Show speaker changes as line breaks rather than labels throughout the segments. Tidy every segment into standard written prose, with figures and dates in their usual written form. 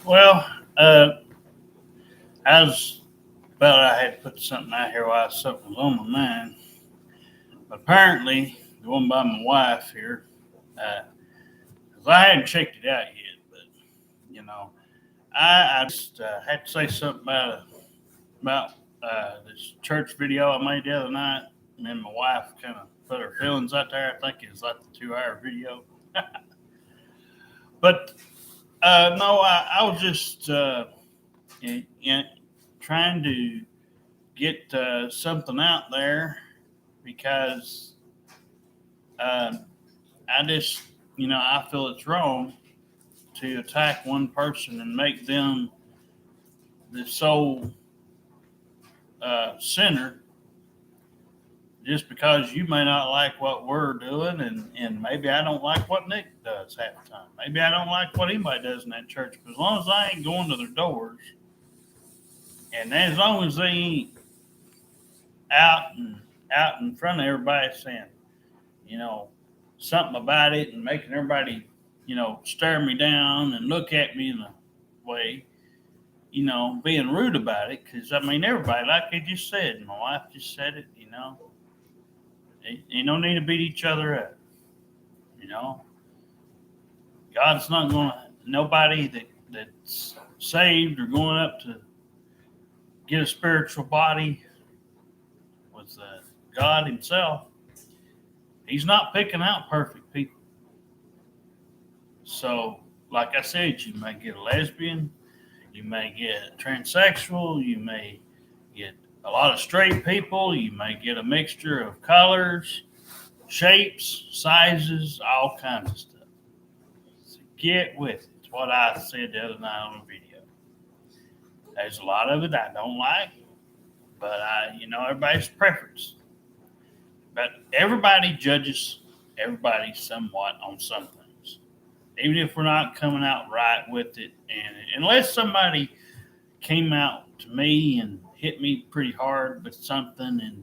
Well, I was about I had to put something out here while something was on my mind. But apparently, going by my wife here, uh 'cause I hadn't checked it out yet, but you know, I just had to say something about this church video I made the other night, and then my wife kind of put her feelings out there. I think it was like the 2 hour video, but no, I was just in, in, trying to get something out there because uh, I just, I feel it's wrong to attack one person and make them the sole sinner just because you may not like what we're doing, and maybe I don't like what Nick does half the time. Maybe I don't like what anybody does in that church. But as long as I ain't going to their doors, and as long as they ain't out in front of everybody saying, you know, something about it and making everybody, stare me down and look at me in a way, being rude about it. Because I mean, everybody, like I just said, my wife just said it. You don't need to beat each other up. You know, God's not going to nobody that's saved or going up to get a spiritual body with God Himself. He's not picking out perfect people. So, like I said, you may get a lesbian, you may get a transsexual, you may get a lot of straight people, you may get a mixture of colors, shapes, sizes, all kinds of stuff. So get with it. It's what I said the other night on the video. There's a lot of it I don't like, but everybody's preference. But everybody judges everybody somewhat on some things, even if we're not coming out right with it. And unless somebody came out to me and hit me pretty hard with something and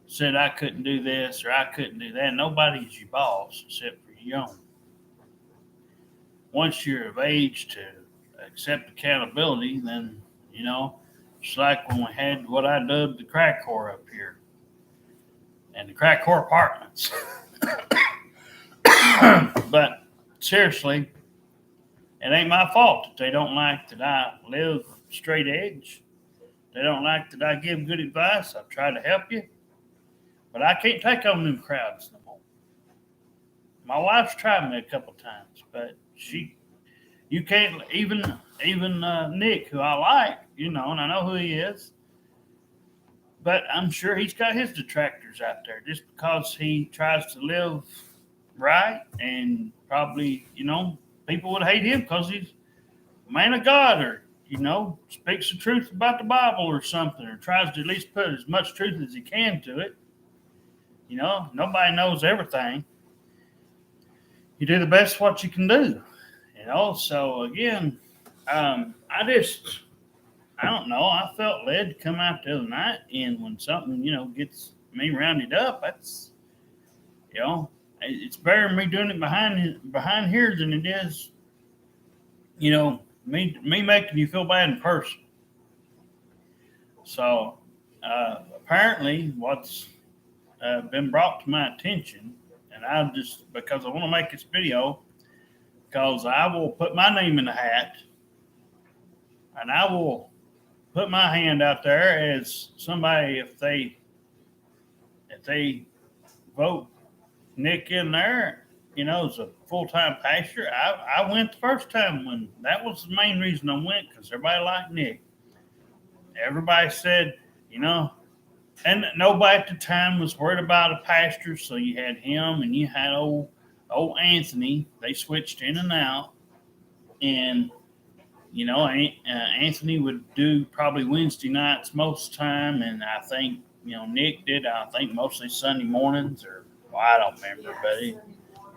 said I couldn't do this or I couldn't do that, nobody's your boss except for your own. Once you're of age to accept accountability, then, it's like when we had what I dubbed the crack whore up here and the crack whore apartments. But seriously, it ain't my fault that they don't like that I live straight edge. They don't like that I give good advice. I've tried to help you, but I can't take on them crowds no more. My wife's tried me a couple times, but you can't even Nick, who I like, and I know who he is. But I'm sure he's got his detractors out there just because he tries to live right, and probably, people would hate him because he's a man of God, or, speaks the truth about the Bible or something, or tries to at least put as much truth as he can to it. Nobody knows everything. You do the best what you can do. So again, I don't know. I felt led to come out the other night, and when something, gets me rounded up, that's, it's better than me doing it behind here than it is, me making you feel bad in person. So apparently, what's been brought to my attention, and I just because I want to make this video, because I will put my name in the hat, and I will put my hand out there as somebody if they vote Nick in there, as a full-time pastor. I went the first time when that was the main reason I went, because everybody liked Nick. Everybody said, and nobody at the time was worried about a pastor, so you had him and you had old Anthony. They switched in and out, and Anthony would do probably Wednesday nights most time, and I think Nick did. I think mostly Sunday mornings, or I don't remember,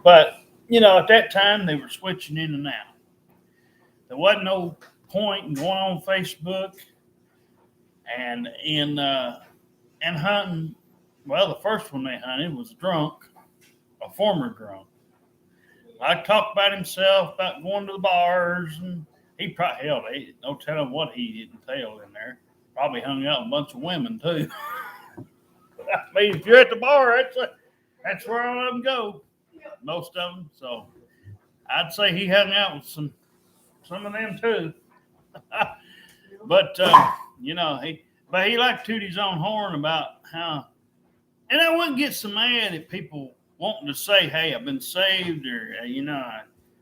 but at that time they were switching in and out. There wasn't no point in going on Facebook and hunting. Well, the first one they hunted was drunk, a former drunk. Like talk about himself, about going to the bars and He probably, hell, no telling what he didn't tell in there. Probably hung out with a bunch of women too. I mean, if you're at the bar, that's where all of them go. Most of them. So I'd say he hung out with some of them too. But you know, he liked to toot his own horn about how, and I wouldn't get so mad at people wanting to say, "Hey, I've been saved," or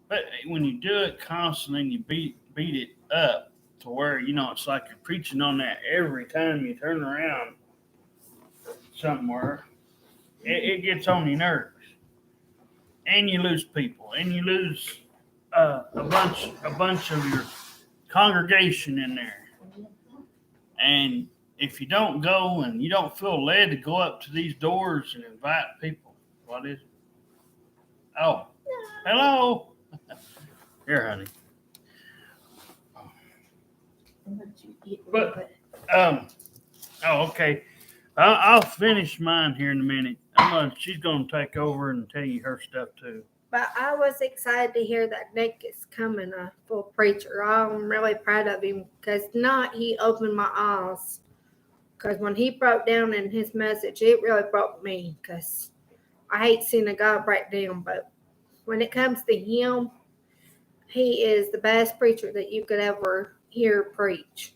but when you do it constantly and you beat it up to where it's like you're preaching on that every time you turn around somewhere, it gets on your nerves, and you lose people, and you lose a bunch of your congregation in there. And if you don't go and you don't feel led to go up to these doors and invite people, what is it? Oh, hello. Here, honey. But oh, okay. I'll finish mine here in a minute. She's gonna take over and tell you her stuff too.
But I was excited to hear that Nick is coming a full preacher. I'm really proud of him because he opened my eyes. Because when he broke down in his message, it really broke me because I hate seeing a guy break down. But when it comes to him, he is the best preacher that you could ever hear preach.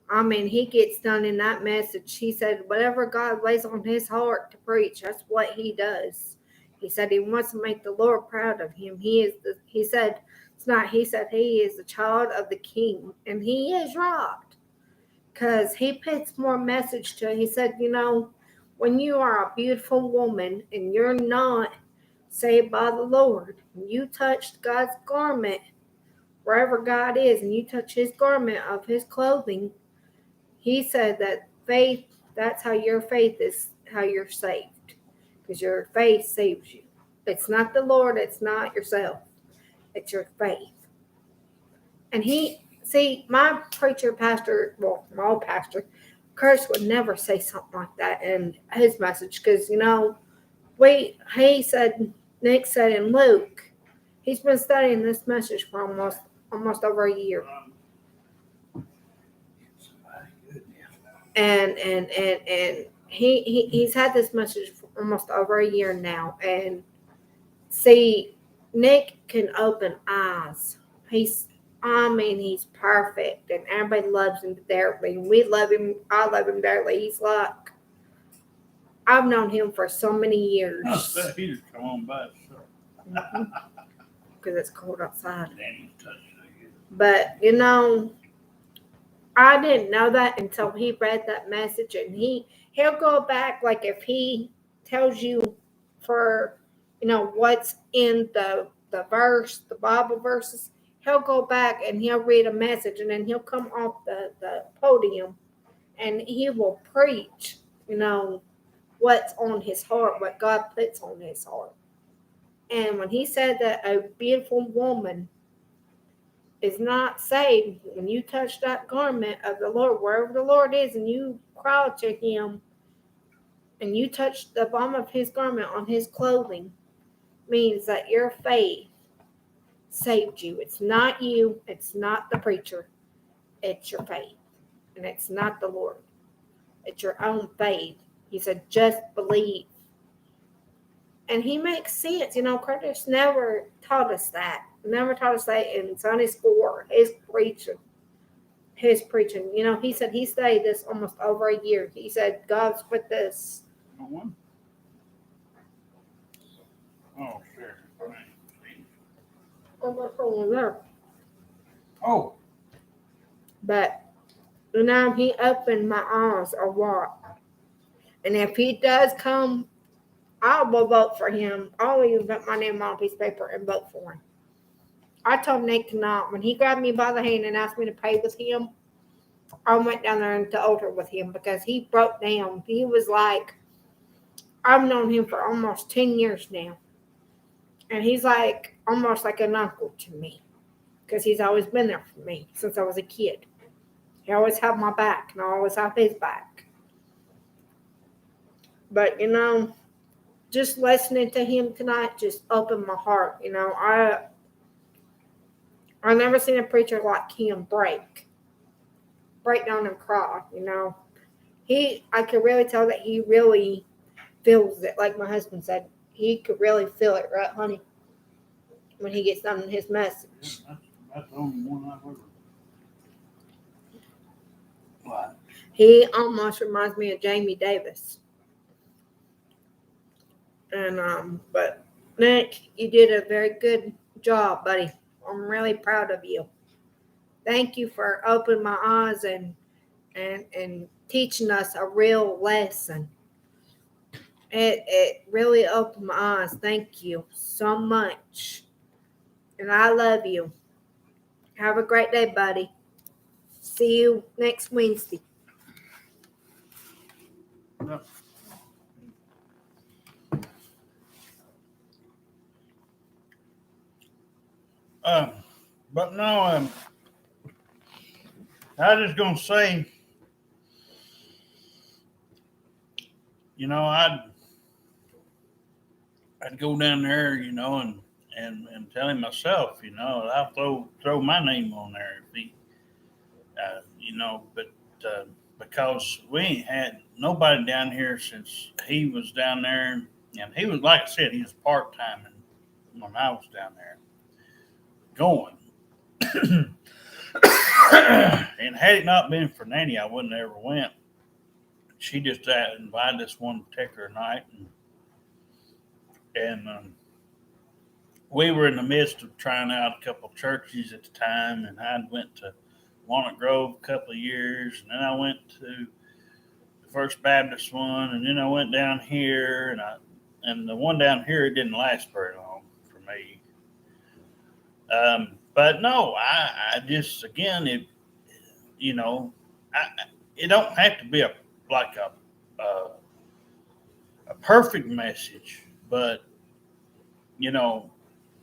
I mean, he gets done in that message. He said, whatever God lays on his heart to preach, that's what he does. He said he wants to make the Lord proud of him. He said he is the child of the King. And he is right. Because he puts more message to it. He said, when you are a beautiful woman and you're not saved by the Lord, and you touched God's garment, wherever God is, and you touch his garment of his clothing, he said that faith, that's how your faith is, how you're saved. Because your faith saves you. It's not the Lord, it's not yourself. It's your faith. And my pastor, my old pastor, Curtis would never say something like that in his message. Because, Nick said in Luke, he's been studying this message for almost over a year. And he's had this message for almost over a year now. And Nick can open eyes. He's perfect, and everybody loves him dearly. We love him. I love him dearly. He's like, I've known him for so many years.
He just come on by,
because it's cold outside. But I didn't know that until he read that message, and he'll go back, like if he tells you for what's in the verse, the Bible verses, he'll go back and he'll read a message, and then he'll come off the podium and he will preach what's on his heart, what God puts on his heart. And when he said that a beautiful woman is not saved, when you touch that garment of the Lord, wherever the Lord is, and you cry to him and you touch the bottom of his garment on his clothing, means that your faith saved you. It's not you. It's not the preacher. It's your faith. And it's not the Lord. It's your own faith. He said, just believe. And he makes sense. Curtis never taught us that. Never taught us that in Sunday school or his preaching. He said he studied this almost over a year. He said, God's put this.
Oh, sure.
Oh. But he opened my eyes a lot. And if he does come, I will vote for him. I'll even put my name on a piece of paper and vote for him. I told Nick tonight, when he grabbed me by the hand and asked me to pray with him, I went down there into the altar with him because he broke down. He was like, I've known him for almost 10 years now. And he's like almost like an uncle to me because he's always been there for me since I was a kid. He always had my back and I always have his back. But, just listening to him tonight just opened my heart. I've never seen a preacher like him break down and cry. I could really tell that he really feels it. Like my husband said, he could really feel it, right, honey? When he gets done in his message.
That's the only one I've ever. What?
He almost reminds me of Jamie Davis. And but Nick, you did a very good job, buddy. I'm really proud of you. Thank you for opening my eyes and teaching us a real lesson. It really opened my eyes. Thank you so much. And I love you. Have a great day, buddy. See you next Wednesday.
Yep. But no, I was just gonna say, I'd go down there, and tell him myself, I'll throw my name on there if he, but because we ain't had nobody down here since he was down there, and he was, like I said, he was part time when I was down there going. And had it not been for Nanny, I wouldn't have ever went. She just invited us one particular night, and we were in the midst of trying out a couple of churches at the time, and I went to Walnut Grove a couple of years, and then I went to the First Baptist one, and then I went down here, and the one down here, it didn't last very long for me. But no, I just, again, it don't have to be a perfect message, but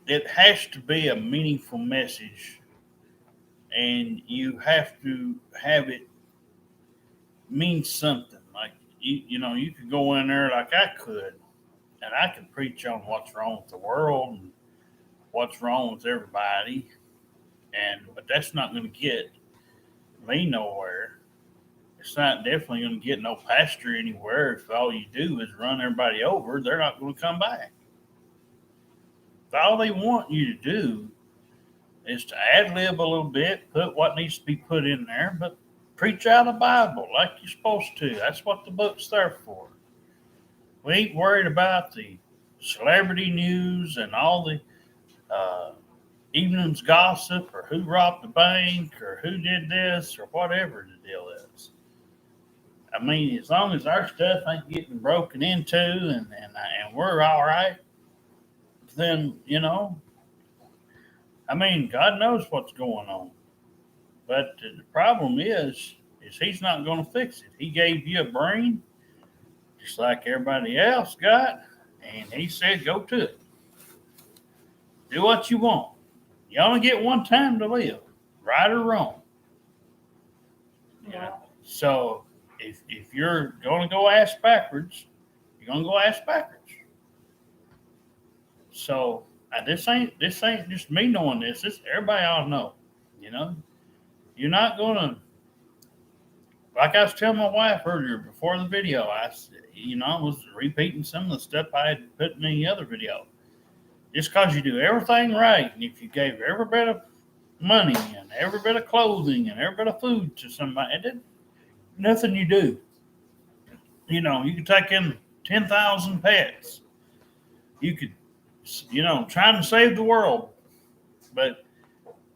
it has to be a meaningful message, and you have to have it mean something. Like you could go in there like I could, and I could preach on what's wrong with the world and what's wrong with everybody, but that's not going to get me nowhere. It's not definitely going to get no pastor anywhere. If all you do is run everybody over, they're not going to come back. All they want you to do is to ad lib a little bit, put what needs to be put in there, but preach out a Bible like you're supposed to. That's what the book's there for. We ain't worried about the celebrity news and all the evening's gossip, or who robbed the bank, or who did this, or whatever the deal is. I mean, as long as our stuff ain't getting broken into and we're all right, then, God knows what's going on. But the problem is he's not going to fix it. He gave you a brain just like everybody else got, and he said, go to it. Do what you want. You only get one time to live, right or wrong.
Yeah.
So if you're going to go ass backwards, you're going to go ass backwards. So this ain't just me knowing this. This everybody ought to know. You're not going to. Like I was telling my wife earlier before the video, I was repeating some of the stuff I had put in the other video. Just because you do everything right, and if you gave every bit of money and every bit of clothing and every bit of food to somebody, nothing you do. You could take in 10,000 pets. You could, trying to save the world. But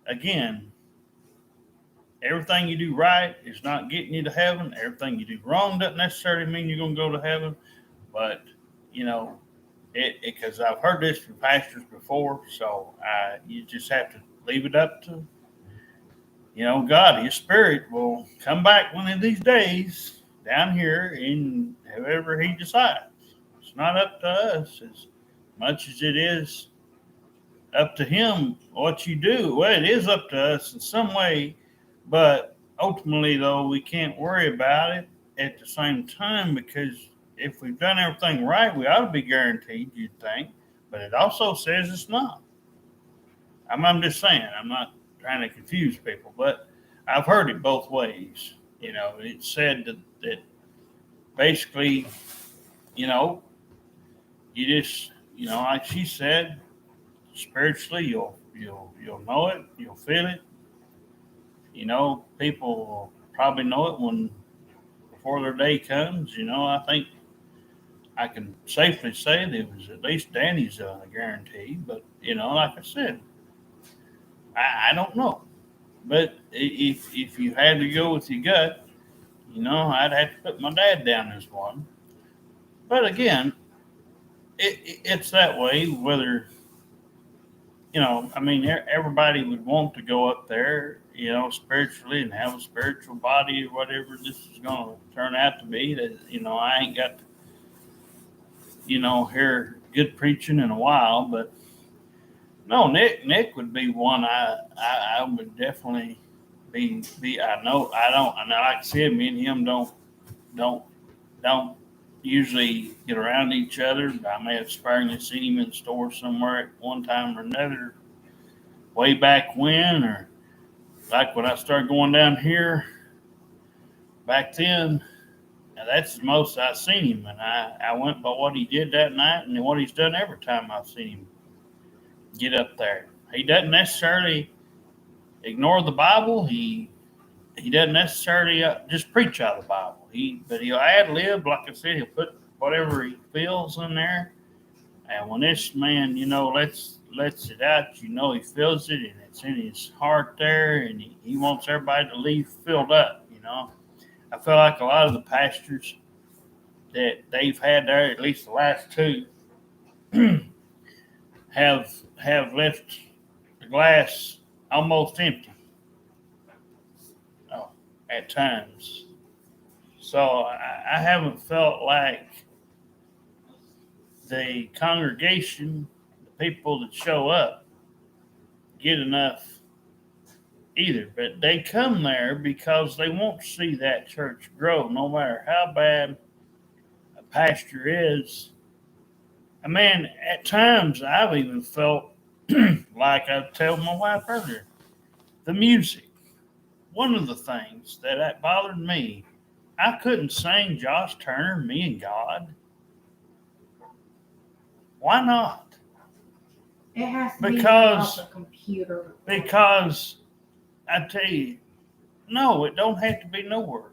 again, everything you do right is not getting you to heaven. Everything you do wrong doesn't necessarily mean you're going to go to heaven. But, because I've heard this from pastors before, so you just have to leave it up to, God. His Spirit will come back one of these days down here in whoever He decides. It's not up to us as much as it is up to Him what you do. Well, it is up to us in some way, but ultimately, though, we can't worry about it at the same time, because if we've done everything right, we ought to be guaranteed, you'd think. But it also says it's not. I'm just saying, I'm not trying to confuse people, but I've heard it both ways. You know, it's said that basically, you know, you just, you know, like she said, spiritually, you'll know it, you'll feel it. You know, people will probably know it when before their day comes. You know, I think I can safely say that it was at least Danny's guarantee. But you know, like I said, I don't know. But if you had to go with your gut, you know, I'd have to put my dad down as one. But again, it's that way. Whether you know, I mean, everybody would want to go up there, you know, spiritually and have a spiritual body or whatever this is going to turn out to be. That you know, I ain't got to, you know, hear good preaching in a while, but no, Nick would be one I would definitely be. I know I don't. And like I said, me and him don't don't usually get around each other. I may have sparingly seen him in the store somewhere at one time or another, way back when, or like when I started going down here back then. Now that's the most I've seen him, and I went by what he did that night and what he's done every time I've seen him get up there. He doesn't necessarily ignore the Bible. He doesn't necessarily just preach out of the Bible. But he'll ad lib, like I said, he'll put whatever he feels in there. And when this man, you know, lets it out, you know, he feels it and it's in his heart there, and he wants everybody to leave filled up. You know, I feel like a lot of the pastors that they've had there, at least the last two, have left the glass almost empty. Oh, at times. So I haven't felt like the congregation, the people that show up, get enough either. But they come there because they want to see that church grow, no matter how bad a pastor is. I mean, at times I've even felt like I told my wife earlier, the music. One of the things that bothered me, I couldn't sing Josh Turner, Me and God. Why not?
It has to be
Because
off the computer.
because I tell you, no, it don't have to be nowhere.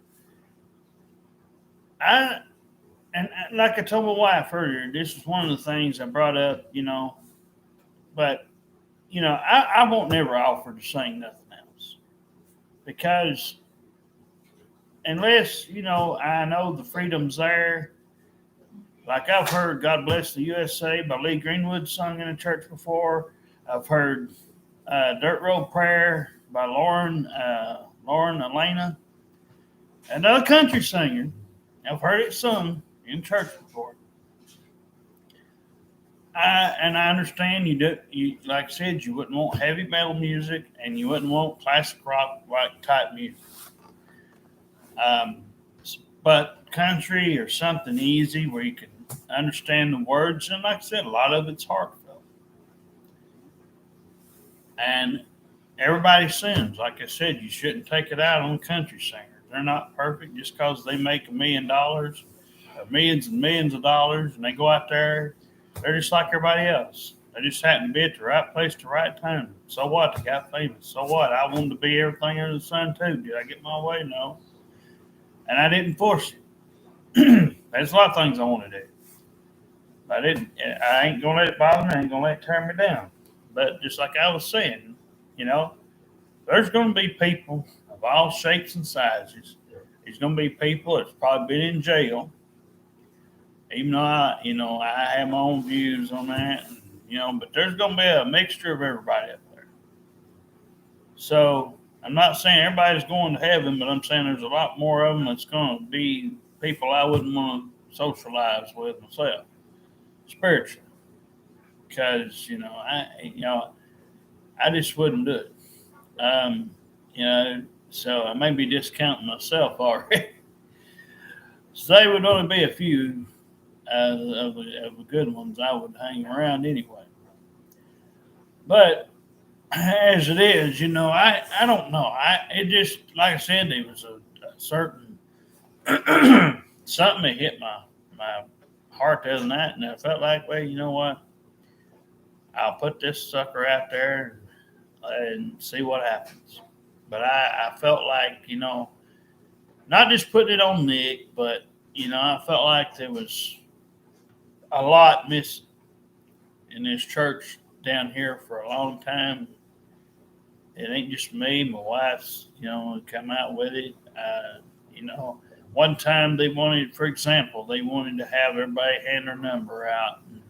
And like I told my wife earlier, this is one of the things I brought up, you know. But you know, I won't never offer to sing nothing else because unless you know, I know the freedom's there. Like I've heard "God Bless the USA" by Lee Greenwood sung in a church before. I've heard "Dirt Road Prayer" by Lauren Elena, another country singer. I've heard it sung in church before. I understand you like I said, you wouldn't want heavy metal music and you wouldn't want classic rock like type music. Um, but country or something easy where you can understand the words, and like I said, a lot of it's heartfelt. And everybody sings. Like I said, you shouldn't take it out on country singers. They're not perfect just because they make $1 million or millions and millions of dollars and they go out there. They're just like everybody else. They just happen to be at the right place at the right time. So what? They got famous. So what? I wanted to be everything under the sun too. Did I get my way? No. And I didn't force it. There's a lot of things I want to do. I didn't. I ain't gonna let it bother me. I ain't gonna let it tear me down. But just like I was saying, you know, there's gonna be people of all shapes and sizes. There's gonna be people that's probably been in jail. Even though I have my own views on that, you know, but there's gonna be a mixture of everybody up there. So I'm not saying everybody's going to heaven, but I'm saying there's a lot more of them that's gonna be people I wouldn't want to socialize with myself, spiritually, because I just wouldn't do it. So I may be discounting myself already. So there would only be a few of the good ones I would hang around anyway. But as it is, I don't know. It just, like I said, there was a certain something that hit my heart the other night, and I felt like, well, you know what? I'll put this sucker out there and see what happens. But I felt like, not just putting it on Nick, but I felt like there was a lot missing in this church down here for a long time. It ain't just me. My wife's, come out with it. One time they wanted, for example, they wanted to have everybody hand their number out. And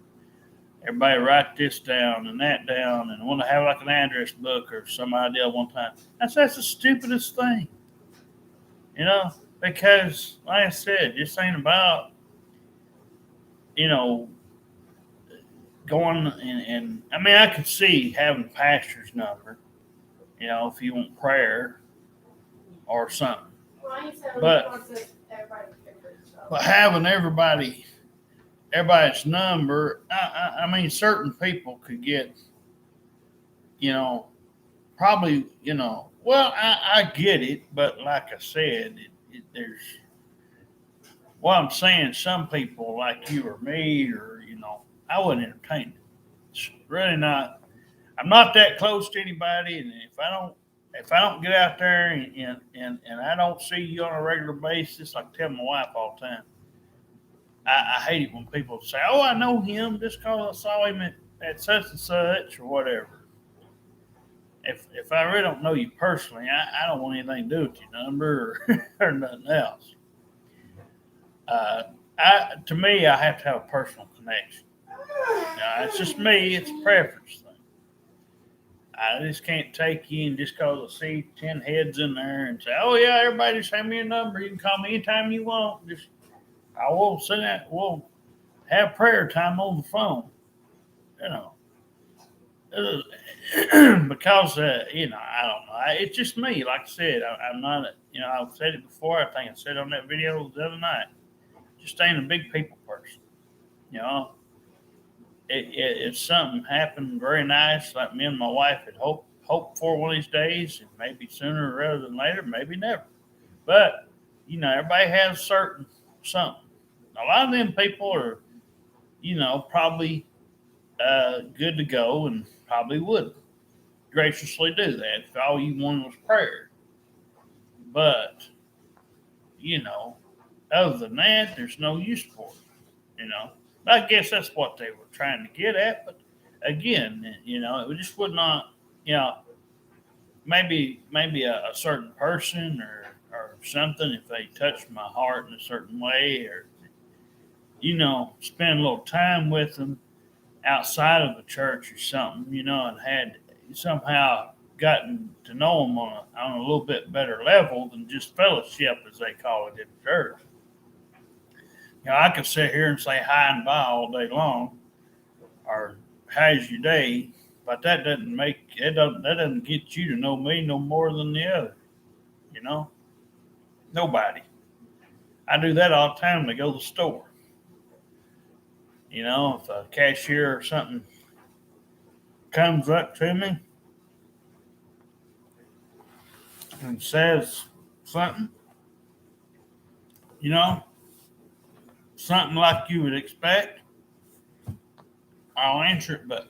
everybody write this down and that down, and want to have like an address book or some idea one time. That's the stupidest thing, because like I said, this ain't about, going and I mean, I could see having pastor's number, if you want prayer or something. But having everybody's number, I mean, certain people could get, probably, well, I get it, but like I said, there's, what I'm saying, some people like you or me, or, I wouldn't entertain it. It's really not, I'm not that close to anybody, and if I don't get out there and I don't see you on a regular basis, I tell my wife all the time, I hate it when people say, "Oh, I know him just because I saw him at such and such or whatever." If I really don't know you personally, I don't want anything to do with your number or nothing else. To me, I have to have a personal connection. It's just me. It's a preference thing. I just can't take you and just cause I see 10 heads in there and say, "Oh yeah, everybody just hand me a number. You can call me anytime you want." I will send that. We'll have prayer time on the phone. Because I don't know. It's just me. Like I said, I'm not. I've said it before. I think I said on that video the other night. Just ain't a big people person. If something happened very nice, like me and my wife had hoped for one of these days, and maybe sooner rather than later, maybe never. But everybody has certain something. A lot of them people are, probably good to go and probably would graciously do that if all you wanted was prayer. But, other than that, there's no use for it, I guess that's what they were trying to get at. But again, it just would not, maybe a certain person or something, if they touched my heart in a certain way, or, spend a little time with them outside of the church or something, and had somehow gotten to know them on a little bit better level than just fellowship, as they call it in the church. I could sit here and say hi and bye all day long, or how's your day, but that doesn't get you to know me no more than the other. Nobody. I do that all the time when I go to the store. If a cashier or something comes up to me and says something, something like you would expect, I'll answer it. But,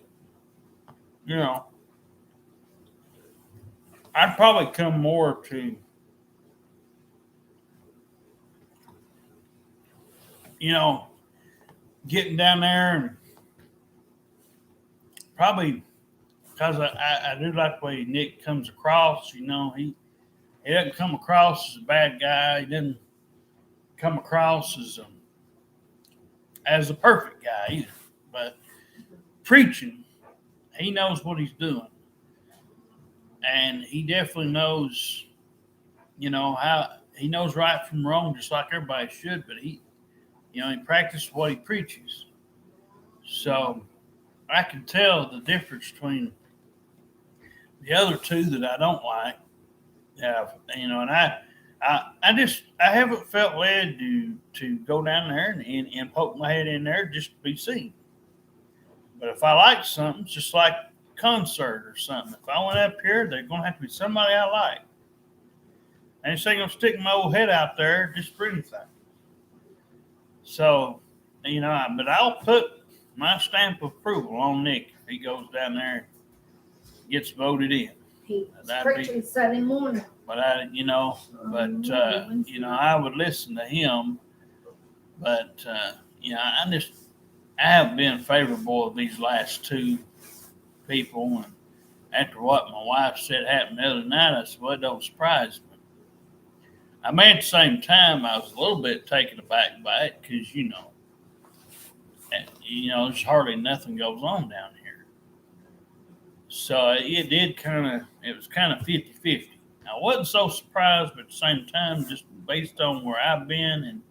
I'd probably come more to, getting down there, and probably because I do like the way Nick comes across. He doesn't come across as a bad guy. He doesn't come across as a perfect guy either. But preaching, he knows what he's doing, and he definitely knows, how he knows right from wrong, just like everybody should. But he practices what he preaches. So I can tell the difference between the other two that I don't like. And I haven't felt led to go down there and poke my head in there just to be seen. But if I like something, it's just like concert or something. If I went up here, there's gonna have to be somebody I like. I ain't saying I'm gonna stick my old head out there just for anything. So, but I'll put my stamp of approval on Nick if he goes down there and gets voted in.
He's
That'd be-
preaching Sunday morning.
But I would listen to him. But I have been favorable of these last two people, and after what my wife said happened the other night, I said, well, it don't surprise me. I mean, at the same time, I was a little bit taken aback by it because, there's hardly nothing goes on down here. So it was kind of 50-50. I wasn't so surprised, but at the same time, just based on where I've been and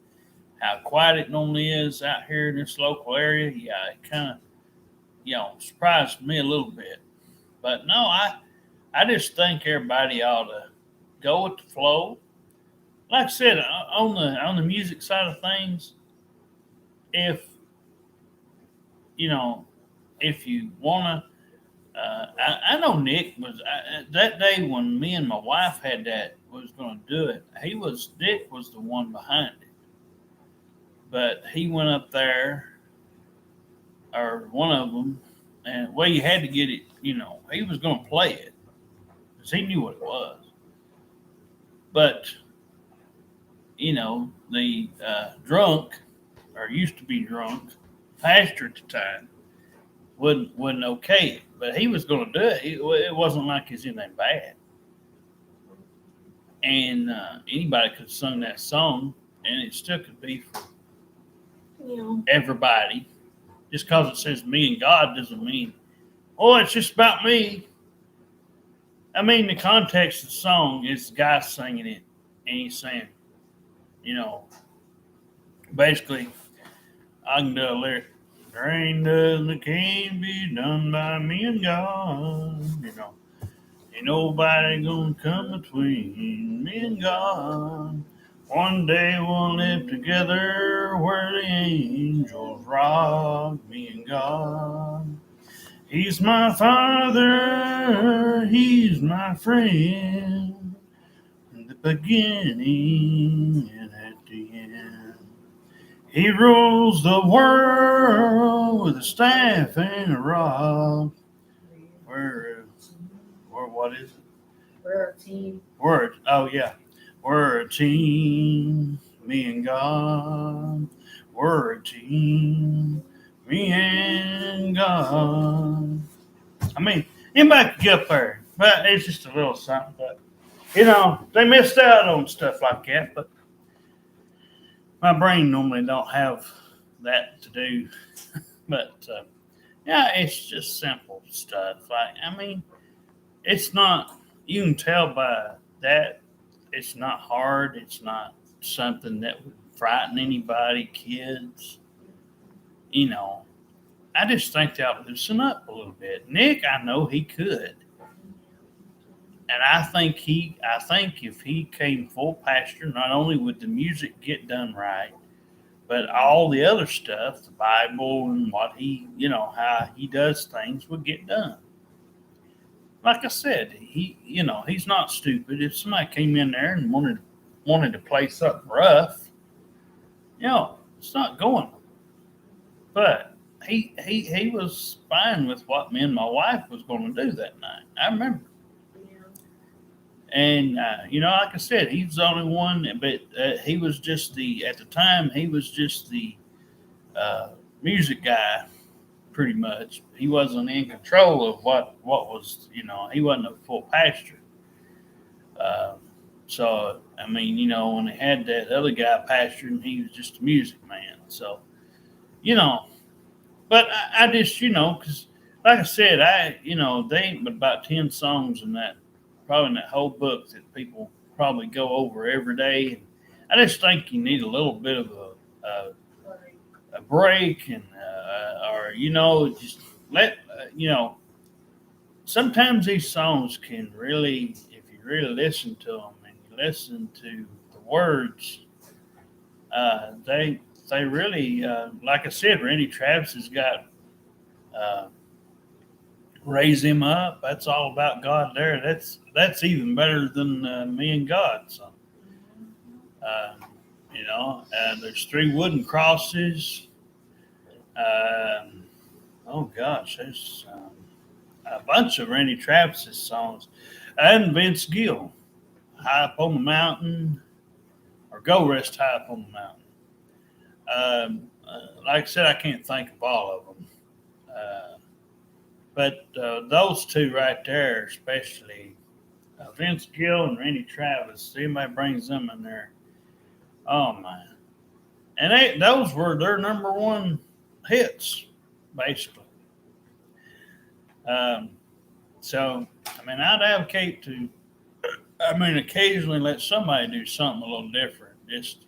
how quiet it normally is out here in this local area, yeah, it kind of, surprised me a little bit. But no, I just think everybody ought to go with the flow. Like I said, on the music side of things, if you want to, I know Nick was that day when me and my wife was going to do it. Dick was the one behind it, but he went up there, or one of them, and you had to get it. He was going to play it because he knew what it was, but the drunk, or used to be drunk, pastor at the time wouldn't okay it, but he was going to do it. It wasn't like it's anything bad, and anybody could have sung that song, and it still could be for everybody. Just because it says me and God doesn't mean, it's just about me. I mean, the context of the song is the guy singing it, and he's saying, basically, I can do a lyric. There ain't nothing that can't be done by me and God. Ain't nobody gonna come between me and God. One day we'll live together where the angels rock me and God. He's my father, he's my friend, in the beginning and at the end. He rules the world with a staff and a rod. What is it?
We're a team.
Oh yeah. We're a team, me and God. We're a team, me and God. I mean, anybody could get up there, but it's just a little something. But they missed out on stuff like that. But my brain normally don't have that to do. But it's just simple stuff. It's not. You can tell by that. It's not hard. It's not something that would frighten anybody, kids. I just think they ought to loosen up a little bit. Nick, I know he could. And I think if he came full pastor, not only would the music get done right, but all the other stuff, the Bible and what how he does things would get done. Like I said, he's not stupid. If somebody came in there and wanted to play something rough, it's not going. But he was fine with what me and my wife was going to do that night. I remember. And, like I said, he's the only one, but he was just at the time, he was just the music guy, pretty much. He wasn't in control of what was, he wasn't a full pastor. So, I mean, when they had that other guy pastoring, he was just a music man. So, but I just, because like I said, they ain't but about 10 songs in that whole book that people probably go over every day. And I just think you need a little bit of a break and, just let, sometimes these songs can really, if you really listen to them and you listen to the words, they really, like I said, Randy Travis has got raise him up. That's all about God there. That's even better than me and God. So, uh, there's 3 wooden crosses. Oh gosh, there's a bunch of Randy Travis's songs, and Vince Gill, "High Up on the Mountain," or "Go Rest High Up on the Mountain." Like I said, I can't think of all of them. But those 2 right there, especially Vince Gill and Randy Travis, anybody brings them in there, oh man! And those were their number 1 hits, basically. Um, so, I'd advocate to, occasionally let somebody do something a little different, just,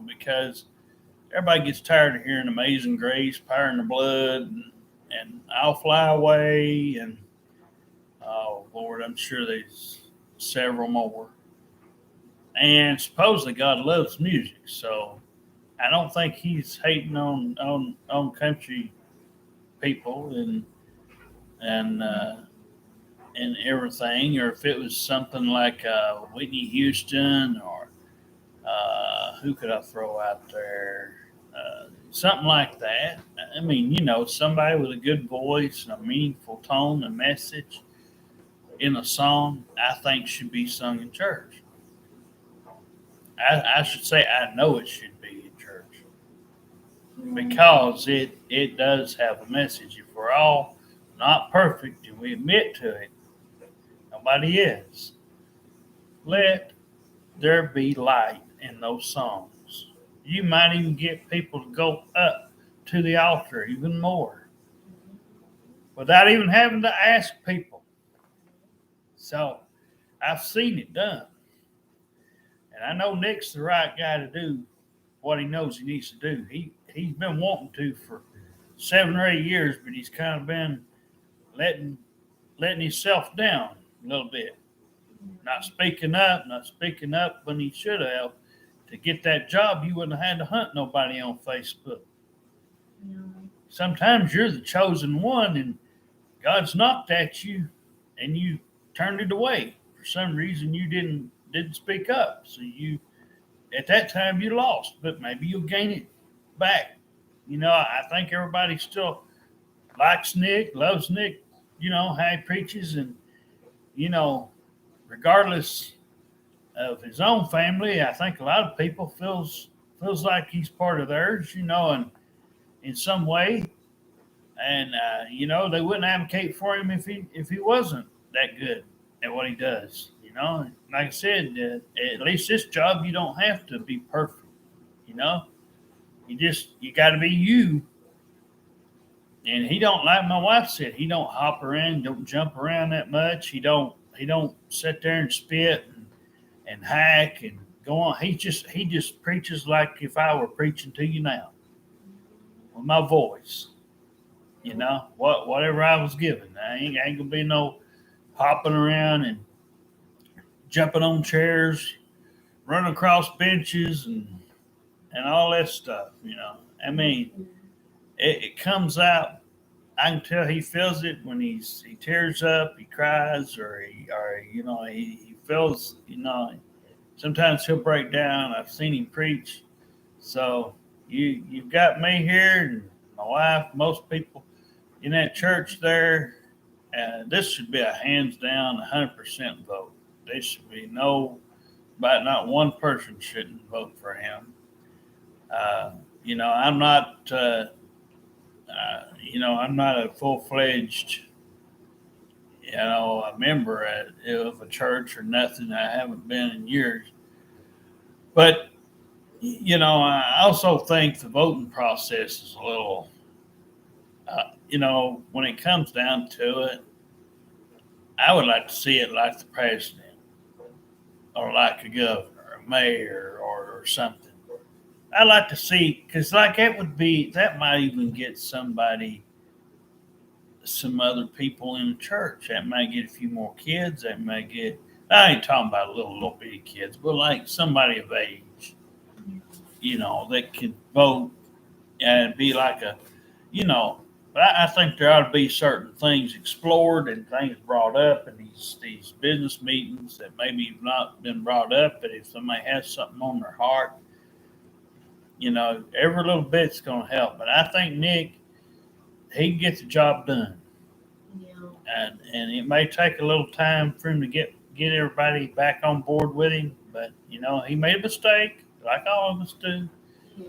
because everybody gets tired of hearing Amazing Grace, Power in the Blood, and I'll Fly Away, and oh Lord, I'm sure there's several more. And supposedly God loves music, so I don't think he's hating on country people and everything, or if it was something like Whitney Houston, or who could I throw out there? Something like that. Somebody with a good voice and a meaningful tone and message in a song, I think should be sung in church. I should say I know it should be in church because it does have a message. If we're all not perfect and we admit to it, nobody is. Let there be light in those songs. You might even get people to go up to the altar even more without even having to ask people. So I've seen it done. And I know Nick's the right guy to do what he knows he needs to do. He's been wanting to for 7 or 8 years, but he's kind of been letting himself down a little bit. Not speaking up when he should have. To get that job, you wouldn't have had to hunt nobody on Facebook.
No.
Sometimes you're the chosen one and God's knocked at you and you turned it away. For some reason you didn't speak up. So at that time you lost, but maybe you'll gain it back. I think everybody still likes Nick, loves Nick, how he preaches, and regardless of his own family, I think a lot of people feels like he's part of theirs, and in some way, and they wouldn't advocate for him if he wasn't that good at what he does. Like I said, at least this job you don't have to be perfect. You got to be you. And he don't, like my wife said, he don't hop around, don't jump around that much. He don't sit there and spit and hack and go on. He just preaches like if I were preaching to you now with my voice. Whatever I was given. I ain't gonna be no hopping around and jumping on chairs, running across benches and all that stuff. It comes out. I can tell he feels it when he tears up, he cries, or he feels. Sometimes he'll break down. I've seen him preach. So you've got me here and my wife, most people in that church there. This should be a hands down 100% vote. There should be but not one person shouldn't vote for him. I'm not. I'm not a full-fledged, a member of a church or nothing. I haven't been in years. But, I also think the voting process is a little, when it comes down to it, I would like to see it like the president or like a governor, a mayor or something. I'd like to see, because that might even get some other people in the church. That might get a few more kids. I ain't talking about little bitty kids, but like somebody of age, that could vote and be like But I think there ought to be certain things explored and things brought up in these business meetings that maybe have not been brought up. But if somebody has something on their heart, every little bit's going to help. But I think Nick, he can get the job done.
Yeah.
And it may take a little time for him to get everybody back on board with him. But, he made a mistake, like all of us do.
Yeah.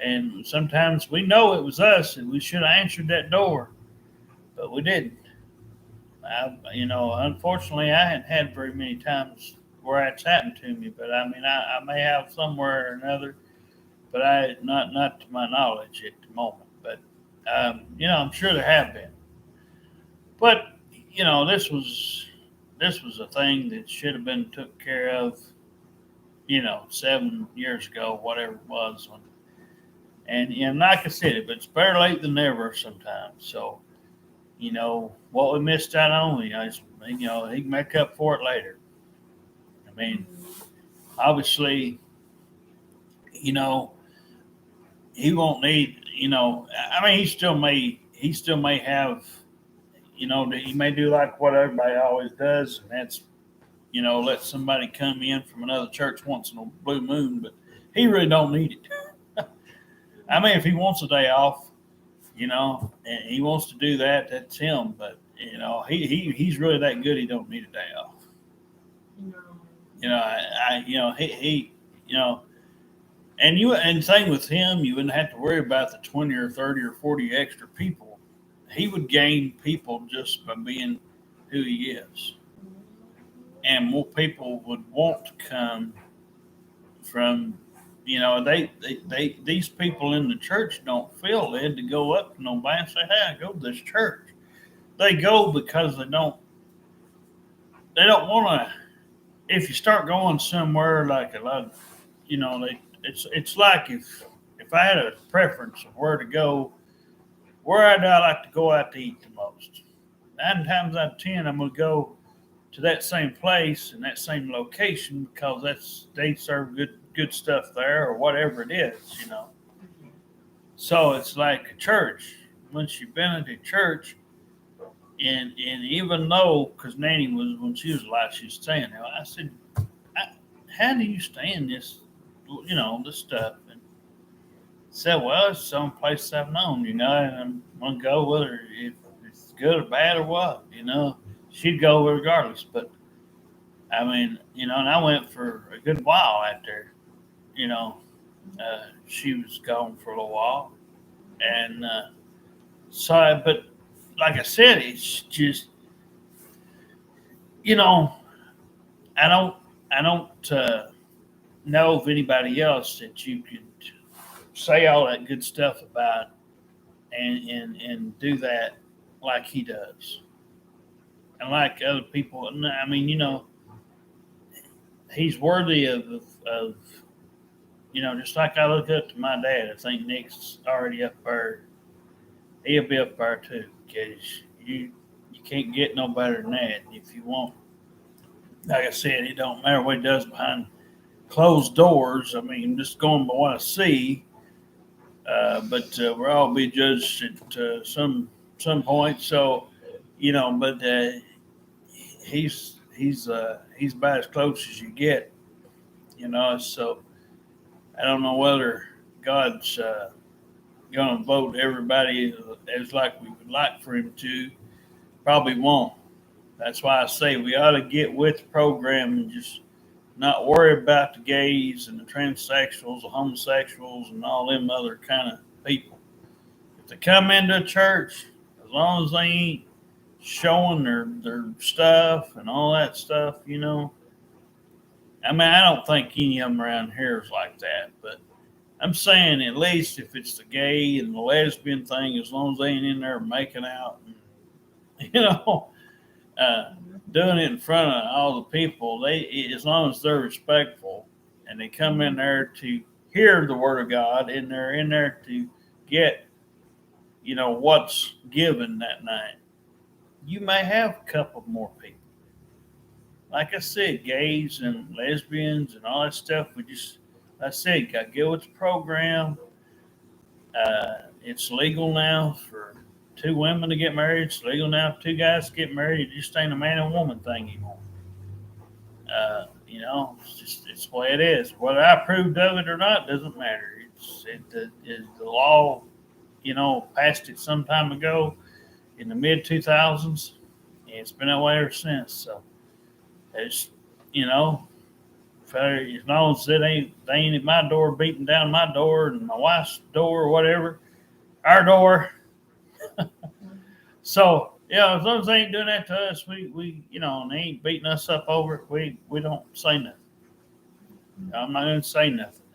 And sometimes we know it was us and we should have answered that door, but we didn't. Unfortunately, I hadn't had very many times where it's happened to me, but I may have somewhere or another, but not to my knowledge at the moment. But, I'm sure there have been. But, this was a thing that should have been took care of, 7 years ago, whatever it was. And like I said, but it's better late than never sometimes. So, what we missed out on, he can make up for it later. I mean, obviously, he won't need, he still may have, he may do like what everybody always does, and that's, let somebody come in from another church once in a blue moon, but he really don't need it. If he wants a day off, and he wants to do that, that's him. But he's really that good. He don't need a day off. And same with him. You wouldn't have to worry about the 20 or 30 or 40 extra people. He would gain people just by being who he is, and more people would want to come from. These people in the church don't feel led to go up to nobody and say, "Hey, I go to this church." They go because they don't want to. If you start going somewhere like a lot, it's like if I had a preference of where to go, where I like to go out to eat the most. 9 times out of 10, I'm going to go to that same place and that same location because they serve good stuff there or whatever it is, So it's like a church. Once you've been at a church, and even though, because Nanny was, when she was alive, she was saying, I said, how do you stand this, this stuff? And said, well, it's some place I've known, and I'm going to go whether if it's good or bad or what, She'd go regardless, but and I went for a good while out there. She was gone for a little while, and but like I said, it's just, I don't know of anybody else that you could say all that good stuff about and do that like he does. And like other people, he's worthy of, just like I look up to my dad. I think Nick's already up there. He'll be up there too, because you can't get no better than that if you want. Like I said, it don't matter what he does behind closed doors. Just going by what I see. But we'll all be judged at some point. So, but he's about as close as you get, So I don't know whether God's going to vote everybody as like we would like for him to. Probably won't. That's why I say we ought to get with the program and just not worry about the gays and the transsexuals, the homosexuals, and all them other kind of people. If they come into a church, as long as they ain't showing their stuff and all that stuff, I don't think any of them around here is like that, but I'm saying at least if it's the gay and the lesbian thing, as long as they ain't in there making out and, doing it in front of all the people, as long as they're respectful and they come in there to hear the word of God and they're in there to get, what's given that night, you may have a couple more people. Like I said, gays and lesbians and all that stuff, I said, got to get with the program. It's legal now two women to get married. It's legal now for two guys to get married. It just ain't a man and woman thing anymore. It's the way it is. Whether I approved of it or not doesn't matter. The law, passed it some time ago in the mid 2000s, and it's been that way ever since. So it's, as long as they ain't at my door beating down my door and my wife's door or whatever, our door. So as long as they ain't doing that to us, we and they ain't beating us up over it, we don't say nothing. I'm not going to say nothing.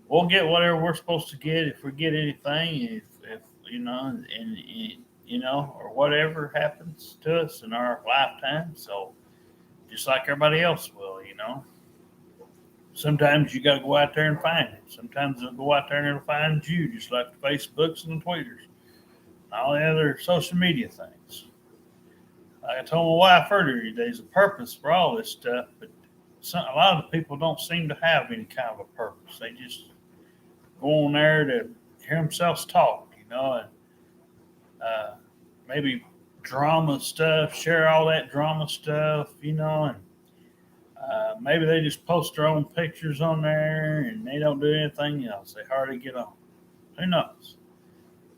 We'll get whatever we're supposed to get if we get anything. If or whatever happens to us in our lifetime. So just like everybody else will, Sometimes you got to go out there and find it. Sometimes they'll go out there and it'll find you, just like the Facebooks and the Twitters and all the other social media things. Like I told my wife earlier, there's a purpose for all this stuff, but a lot of the people don't seem to have any kind of a purpose. They just go on there to hear themselves talk, and maybe drama stuff, share all that drama stuff, and maybe they just post their own pictures on there and they don't do anything else. They hardly get on. Who knows?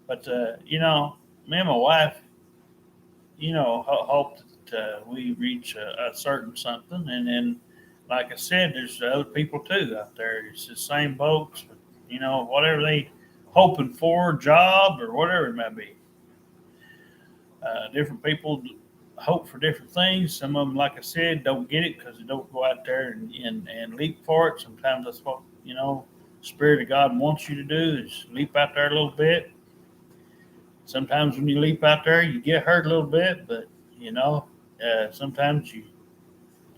But, me and my wife, hope that we reach a certain something. And then, like I said, there's other people too out there. It's the same folks, but, whatever they hoping for, job or whatever it might be. Different people hope for different things. Some of them, like I said, don't get it because they don't go out there and leap for it. Sometimes that's what, Spirit of God wants you to do is leap out there a little bit. Sometimes when you leap out there, you get hurt a little bit, but, sometimes you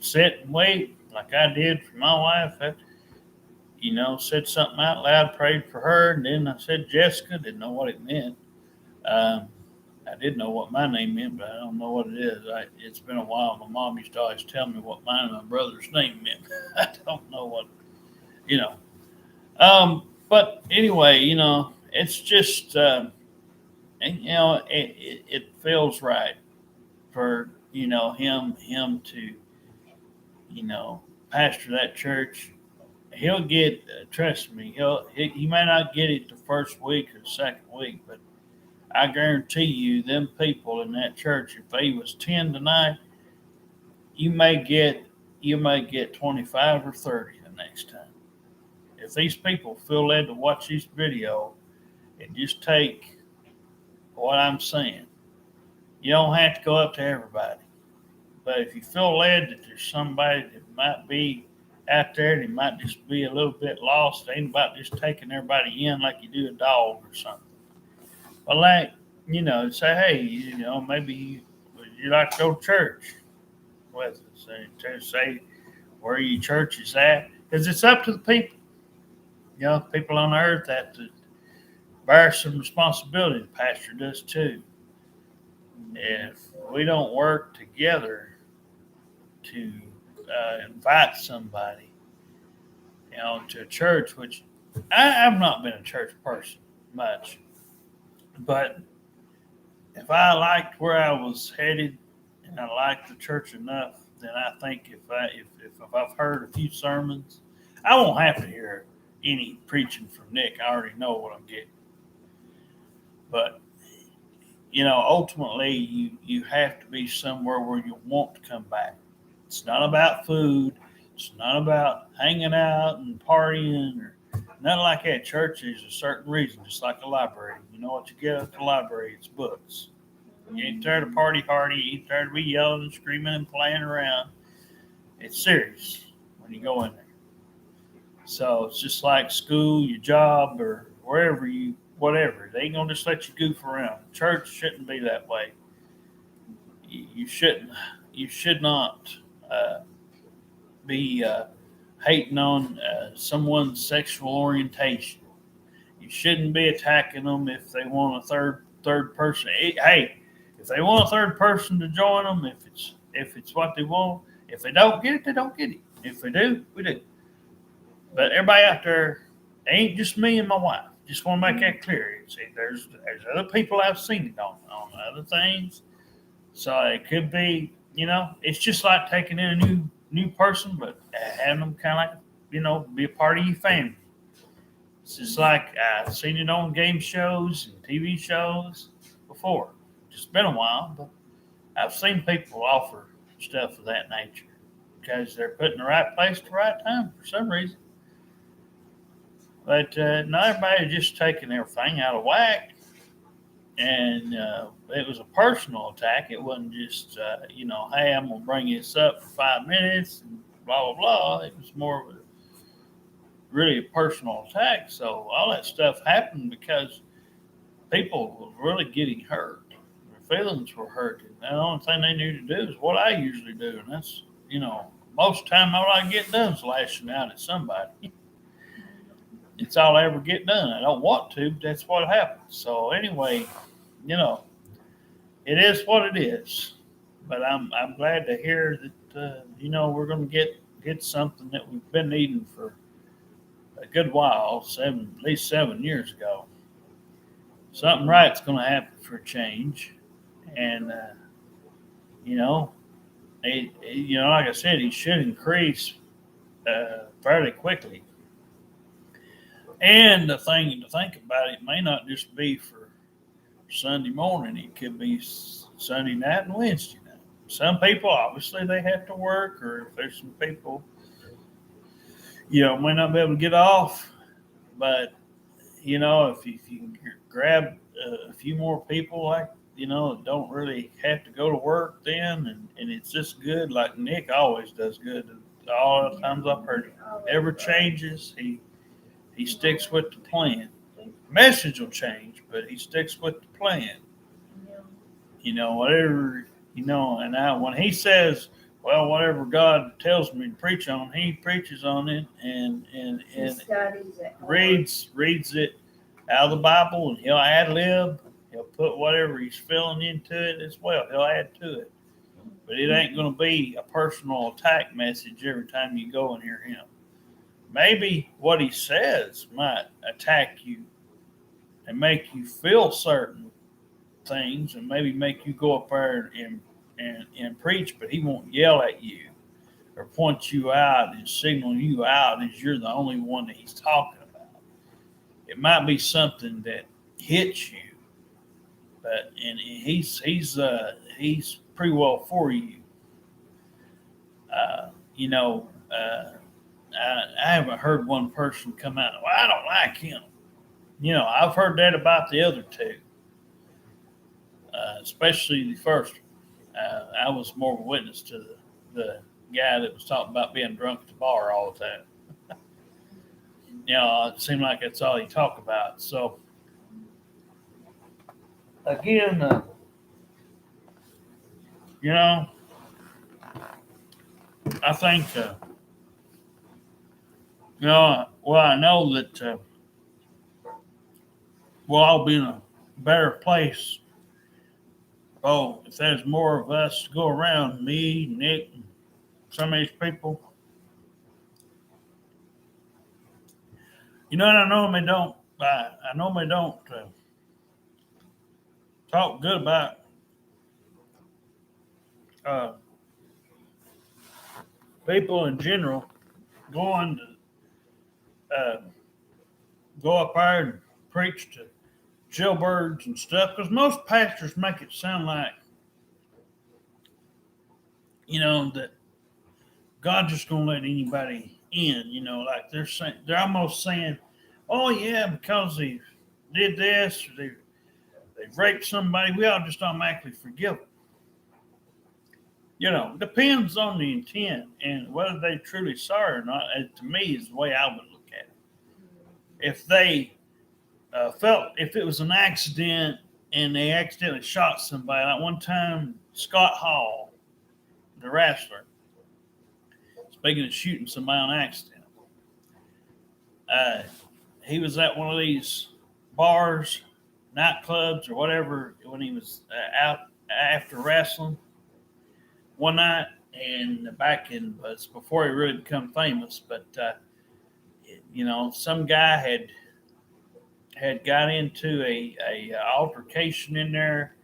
sit and wait like I did for my wife. Said something out loud, prayed for her, and then I said Jessica, didn't know what it meant. I did know what my name meant, but I don't know what it is. It's been a while. My mom used to always tell me what mine and my brother's name meant. I don't know what, But anyway, it's just, it feels right for, him to, pastor that church. He'll get, trust me, he may not get it the first week or the second week, but I guarantee you, them people in that church, if they was 10 tonight, you may get 25 or 30 the next time. If these people feel led to watch this video and just take what I'm saying, you don't have to go up to everybody. But if you feel led that there's somebody that might be out there that might just be a little bit lost, it ain't about just taking everybody in like you do a dog or something. But say, hey, maybe you like to go to church with us. And say where your church is at. Because it's up to the people. People on earth have to bear some responsibility. The pastor does too. If we don't work together to invite somebody, to a church, which I've not been a church person much, but if I liked where I was headed and I liked the church enough, then I think if I've heard a few sermons, I won't have to hear any preaching from Nick. I already know what I'm getting. But ultimately, you have to be somewhere where you want to come back. It's not about food. It's not about hanging out and partying or nothing like that. Church is a certain reason, just like a library. You know what you get at the library? It's books. You ain't there to party hardy. You ain't there to be yelling and screaming and playing around. It's serious when you go in there. So it's just like school, your job, or wherever whatever. They ain't going to just let you goof around. Church shouldn't be that way. You should not be hating on someone's sexual orientation. You shouldn't be attacking them if they want a third person. Hey, if they want a third person to join them, if it's what they want, if they don't get it, they don't get it. If they do, we do. But everybody out there, it ain't just me and my wife. Just want to make that clear. See, there's other people I've seen it on other things. So it could be, it's just like taking in a new person, but having them kind of like, be a part of your family. It's just like I've seen it on game shows and TV shows before. It's been a while, but I've seen people offer stuff of that nature because they're put in the right place at the right time for some reason. But not everybody just taking everything out of whack. And it was a personal attack. It wasn't just, hey, I'm going to bring this up for 5 minutes and blah, blah, blah. It was more of really a personal attack. So all that stuff happened because people were really getting hurt. Their feelings were hurt. And the only thing they knew to do is what I usually do. And that's, most of the time all I get done is lashing out at somebody. It's all I ever get done. I don't want to, but that's what happens. So anyway, it is what it is. But I'm glad to hear that we're going to get something that we've been needing for a good while, at least 7 years ago. Something right's going to happen for a change, and like I said, he should increase fairly quickly. And the thing to think about, it may not just be for Sunday morning. It could be Sunday night and Wednesday night. Some people, obviously, they have to work, or if there's some people, may not be able to get off. But, if you can grab a few more people, like, don't really have to go to work then, and it's just good. Like Nick always does good. All the times I've heard it. Never changes. He sticks with the plan. Message will change, but he sticks with the plan. Whatever, and when he says, well, whatever God tells me to preach on, he preaches on it and reads it out of the Bible, and he'll ad lib. He'll put whatever he's feeling into it as well. He'll add to it. But it ain't going to be a personal attack message every time you go and hear him. Maybe what he says might attack you and make you feel certain things, and maybe make you go up there and preach, but he won't yell at you or point you out and signal you out as you're the only one that he's talking about. It might be something that hits you, but he's pretty well for you. I haven't heard one person come out, well, I don't like him. I've heard that about the other two, especially the first one. I was more of a witness to the guy that was talking about being drunk at the bar all the time. It seemed like that's all he talked about. So, again, I think, I know that we'll all be in a better place. Oh, if there's more of us to go around, me, Nick, and some of these people. And I normally don't talk good about people in general going to go up there and preach to jailbirds and stuff, because most pastors make it sound like, that God's just going to let anybody in, like they're almost saying, oh yeah, because they did this, or they've raped somebody, we all just automatically forgive them. Depends on the intent and whether they truly sorry or not. To me, is the way I would look at it. If they felt, if it was an accident and they accidentally shot somebody, like one time, Scott Hall, the wrestler, speaking of shooting somebody on accident, he was at one of these bars, nightclubs, or whatever, when he was out after wrestling one night, and it's before he really become famous, but some guy had had got into a altercation in there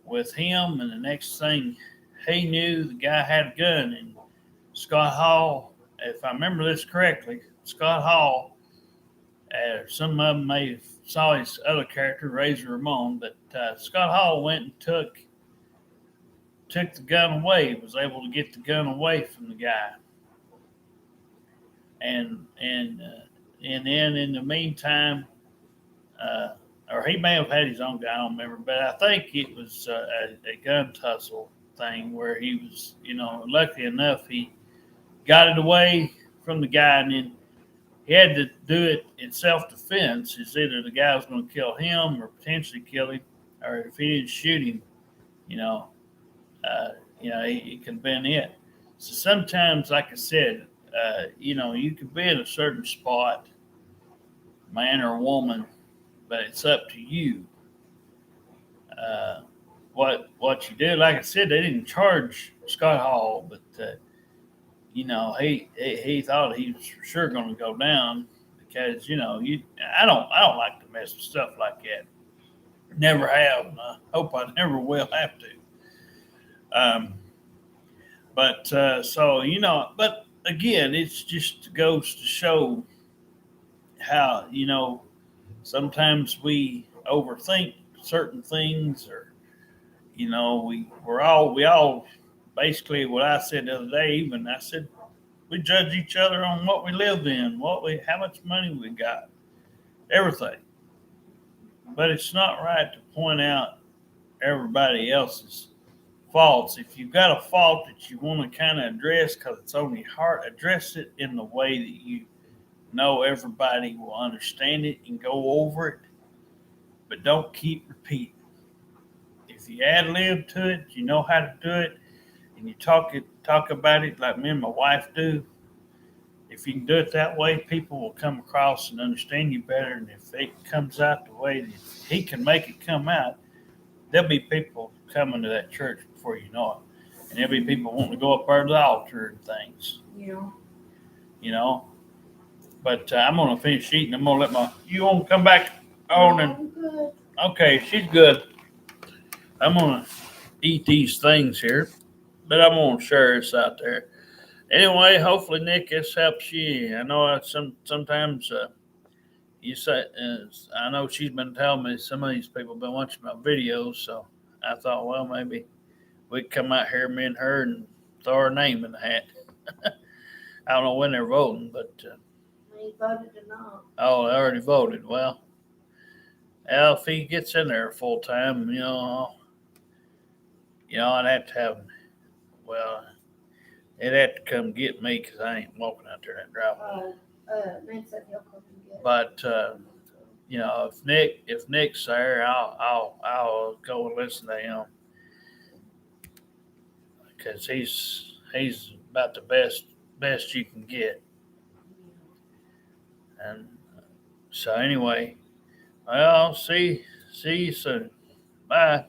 with him, and the next thing he knew, the guy had a gun. And Scott Hall, if I remember this correctly, Scott Hall, some of them may have saw his other character, Razor Ramon, but Scott Hall went and took the gun away, was able to get the gun away from the guy. And then in the meantime, or he may have had his own guy, I don't remember, but I think it was a gun tussle thing where he was, lucky enough he got it away from the guy, and then he had to do it in self-defense. It's either the guy was going to kill him or potentially kill him, or if he didn't shoot him, it could have been it. So sometimes, like I said, you could be in a certain spot, man or woman, but it's up to you what you do. Like I said, they didn't charge Scott Hall, but he thought he was for sure going to go down because I don't like to mess with stuff like that. Never have, and I hope I never will have to. But again, it's just goes to show how sometimes we overthink certain things, or we all basically what I said the other day. Even I said we judge each other on what we live in, how much money we got, everything. But it's not right to point out everybody else's faults. If you've got a fault that you want to kind of address because it's on your heart, address it in the way that you know everybody will understand it and go over it, but don't keep repeating. If you ad lib to it, you know how to do it, and you talk about it like me and my wife do. If you can do it that way, people will come across and understand you better. And if it comes out the way that he can make it come out, there'll be people coming to that church before you know it. And there'll be people wanting to go up there to the altar and things. But I'm going to finish eating. I'm going to let you want to come back on and.
I'm good.
Okay, she's good. I'm going to eat these things here, but I'm going to share this out there. Anyway, hopefully, Nick, this helps you. I know sometimes you say, I know she's been telling me some of these people have been watching my videos, so I thought, well, maybe we'd come out here, me and her, and throw our name in the hat. I don't know when they're voting, but.
He voted or not.
Oh, they already voted. Well, if he gets in there full time, I'd have to have him. Well, they'd have to come get me because I ain't walking out there that driveway.
Nick said he'll come and get it.
But if Nick's there, I'll go and listen to him because he's about the best you can get. And so anyway, I'll see you soon. Bye.